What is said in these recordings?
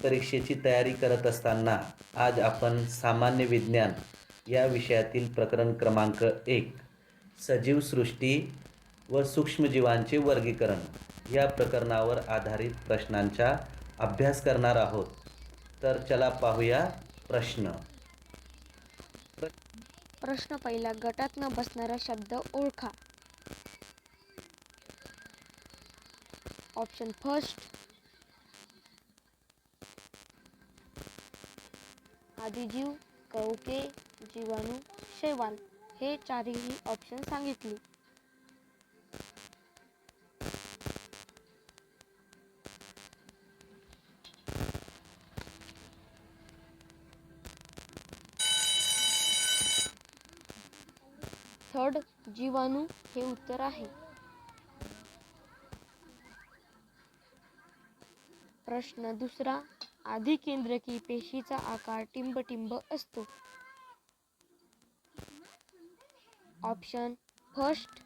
परीक्षेची तयारी करत असताना आज आपण सामान्य विज्ञान या विषयातील प्रकरण क्रमांक 1 सजीव सृष्टी व सूक्ष्मजीवांचे वर्गीकरण या प्रकरणावर आधारित प्रश्नांचा अभ्यास करणार आहोत. तर चला पाहूया प्रश्न. प्रश्न पहिला, गटात न बसणारा शब्द ओळखा. ऑप्शन फर्स्ट, आदिजीव, कवके, जीवाणू, शैवाल. हे चारही ऑप्शन सांगितले. थर्ड, जीवाणू हे उत्तर आहे. प्रश्न दुसरा, आधिकेंद्रकी पेशीचा आकार टिंब असतो. ऑप्शन फर्स्ट,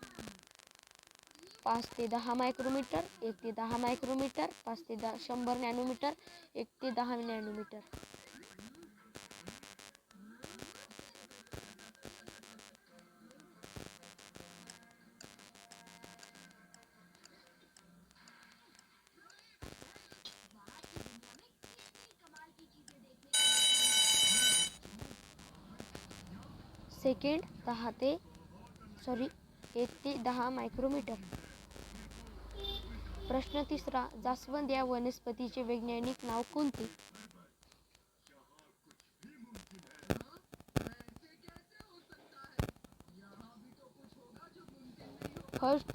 5 ते 10 मायक्रोमीटर, 1 ते 10 मायक्रोमीटर, 5 ते 100 नॅनोमीटर, 1 ते 10 नॅनोमीटर. सेकंड 1 ते 10 मायक्रोमीटर. प्रश्न तिसरा, जास्वंद या वनस्पतीचे वैज्ञानिक नाव कोणते? First,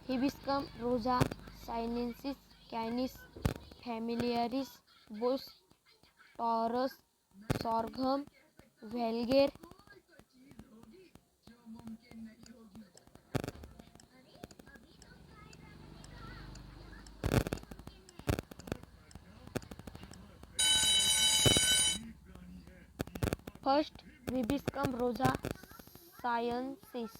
hibiscus rosa, sinensis, canis, familiaris, bos, taurus, sorghum, vulgare. First, hibiscus rosa, sinensis.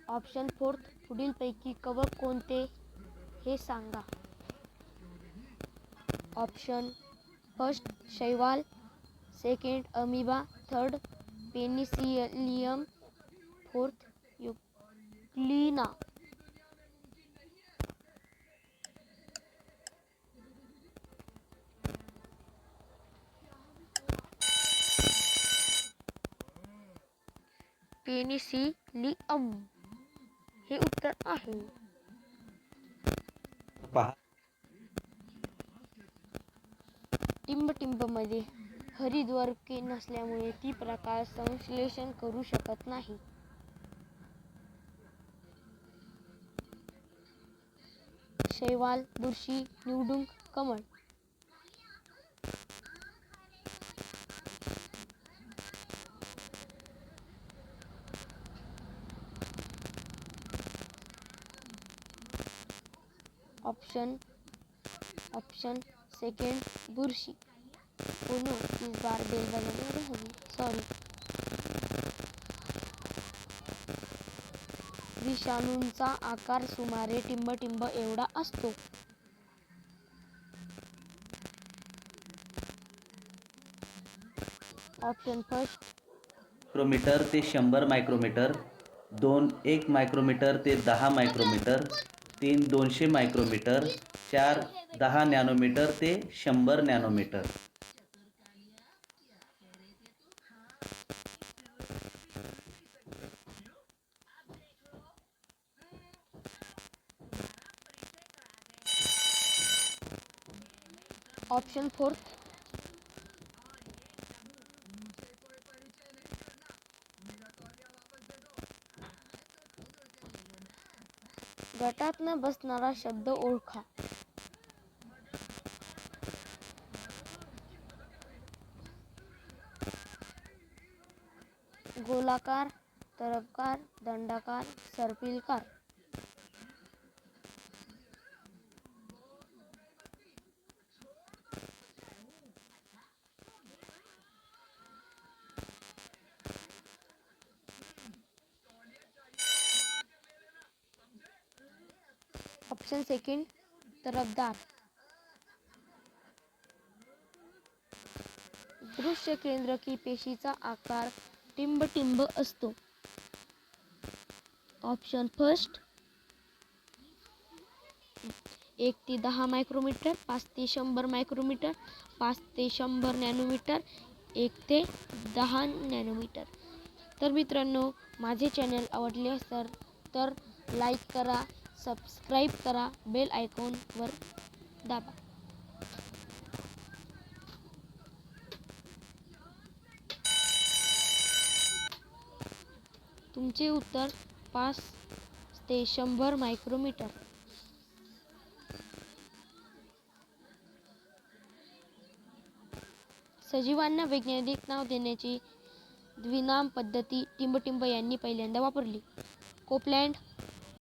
Option fourth, पुढीलपैकी कवक कोणते हे सांगा. ऑप्शन फर्स्ट, शैवाल, second, amoeba, third, penicillium, fourth, euglena. Penicillium हे उत्तर आहे. पहा. टिंबमध्ये हरितवर्के नसल्यामुळे ती प्रकाश संश्लेषण करू शकत नाही. शैवाल, बुरशी, निवडुंग, कमळ. ऑप्शन सेकंड, बुरशी. इस बार बेल बजाने होगी. सॉरी. विषाणूंचा आकार सुमारे टिंब एवढा असतो. ऑप्शन फर्स्ट, मायक्रोमीटर ते 100 मायक्रोमीटर, 2 1 मायक्रोमीटर ते 10 मायक्रोमीटर, 3 200 मायक्रोमीटर, 4 10 नॅनोमीटर ते 100 नॅनोमीटर. ऑप्शन फोर्थ, गटात न बसणारा शब्द ओळखा. गोलाकार, तरफकार, दंडाकार, सर्पिलकार. ऑप्शन सेकंड, तरफदार. दृश्य केंद्रकी पेशीचा आकार टिंब असतो. ऑप्शन फर्स्ट 1 ते 10 मायक्रोमीटर, 5 ते 100 मायक्रोमीटर, 5 ते 100 नॅनोमीटर, 1 ते 10 नॅनोमीटर. तर मित्रांनो, माझे चॅनल आवडले असेल तर लाईक करा, सबस्क्राईब करा, बेल आयकॉनवर दाबा. तुमचे उत्तर 5 ते 100 मायक्रोमीटर. सजीवांना वैज्ञानिक नाव देण्याची द्विनाम पद्धती टिंब यांनी पहिल्यांदा वापरली. कोपलँड,